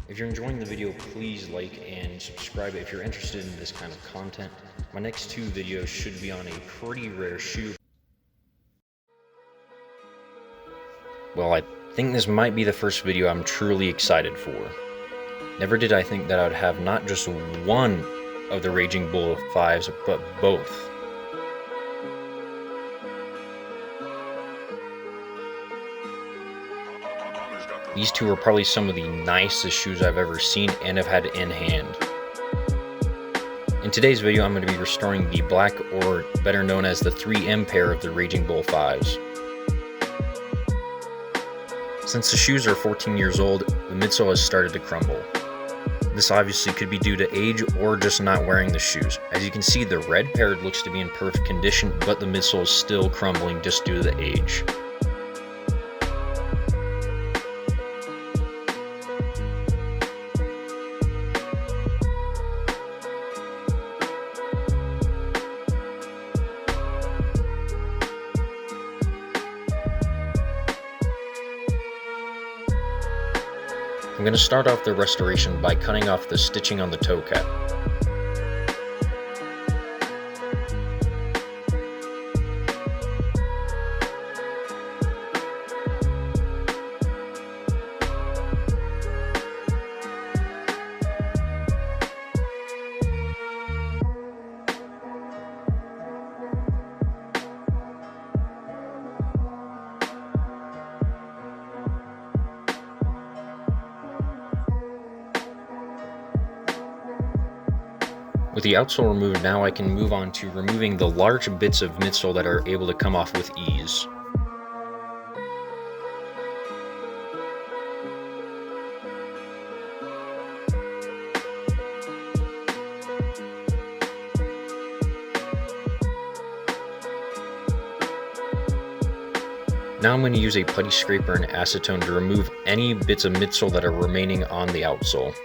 If you're enjoying the video, please like and subscribe if you're interested in this kind of content. My next two videos should be on a pretty rare shoe. Well, I think this might be the first video I'm truly excited for. Never did I think that I would have not just one of the Raging Bull 5s, but both. These two are probably some of the nicest shoes I've ever seen and have had in hand. In today's video, I'm going to be restoring the black, or better known as the 3M pair of the Raging Bull 5s. Since the shoes are 14 years old, the midsole has started to crumble. This obviously could be due to age or just not wearing the shoes. As you can see, the red pair looks to be in perfect condition, but the midsole is still crumbling just due to the age. I'm going to start off the restoration by cutting off the stitching on the toe cap. With the outsole removed, now I can move on to removing the large bits of midsole that are able to come off with ease. Now I'm going to use a putty scraper and acetone to remove any bits of midsole that are remaining on the outsole.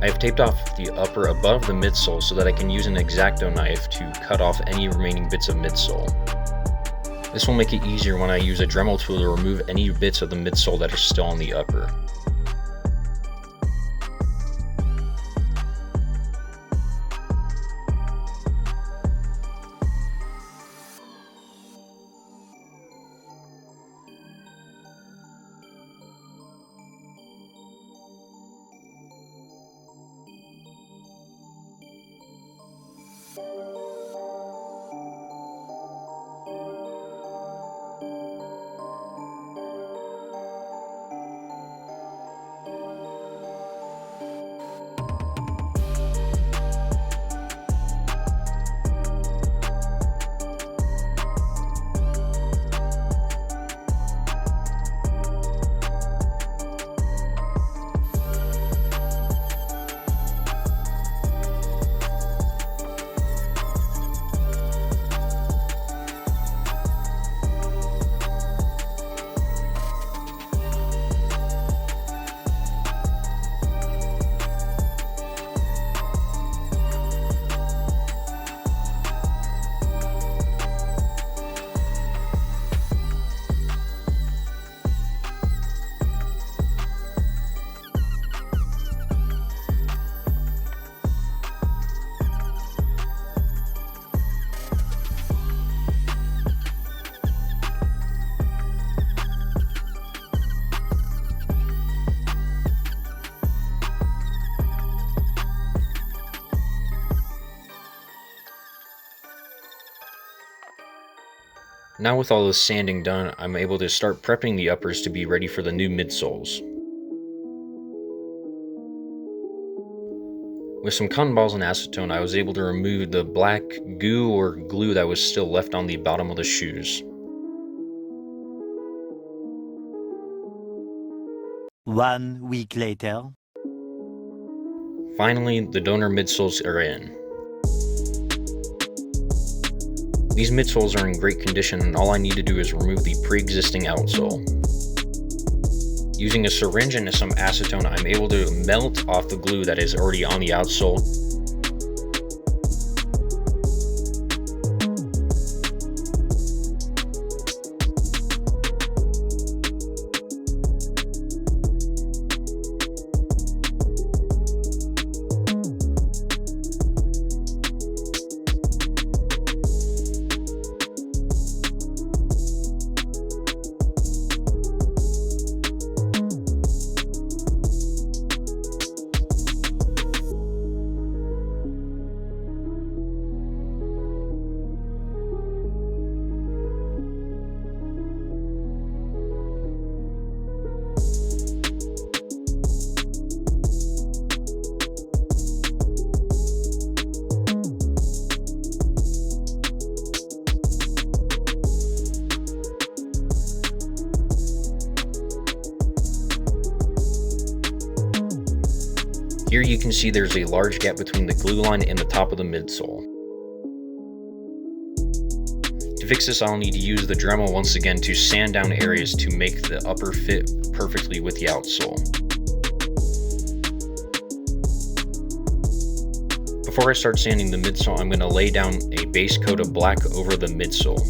I have taped off the upper above the midsole so that I can use an X-Acto knife to cut off any remaining bits of midsole. This will make it easier when I use a Dremel tool to remove any bits of the midsole that are still on the upper. Now with all this sanding done, I'm able to start prepping the uppers to be ready for the new midsoles. With some cotton balls and acetone, I was able to remove the black goo or glue that was still left on the bottom of the shoes. 1 week later. Finally, the donor midsoles are in. These midsoles are in great condition, and all I need to do is remove the pre-existing outsole. Using a syringe and some acetone, I'm able to melt off the glue that is already on the outsole. Here you can see there's a large gap between the glue line and the top of the midsole. To fix this, I'll need to use the Dremel once again to sand down areas to make the upper fit perfectly with the outsole. Before I start sanding the midsole, I'm going to lay down a base coat of black over the midsole.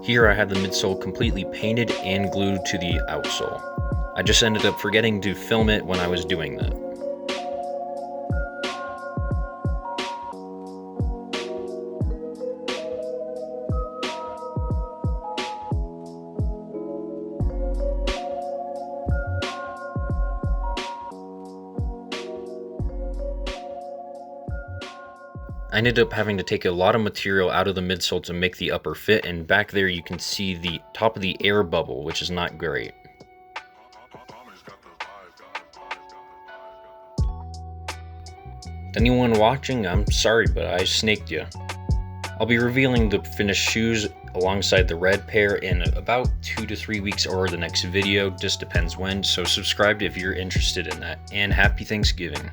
Here I had the midsole completely painted and glued to the outsole. I just ended up forgetting to film it when I was doing that. I ended up having to take a lot of material out of the midsole to make the upper fit, and back there you can see the top of the air bubble, which is not great. To anyone watching, I'm sorry, but I snaked you. I'll be revealing the finished shoes alongside the red pair in about 2 to 3 weeks or the next video, just depends when, so subscribe if you're interested in that, and happy Thanksgiving.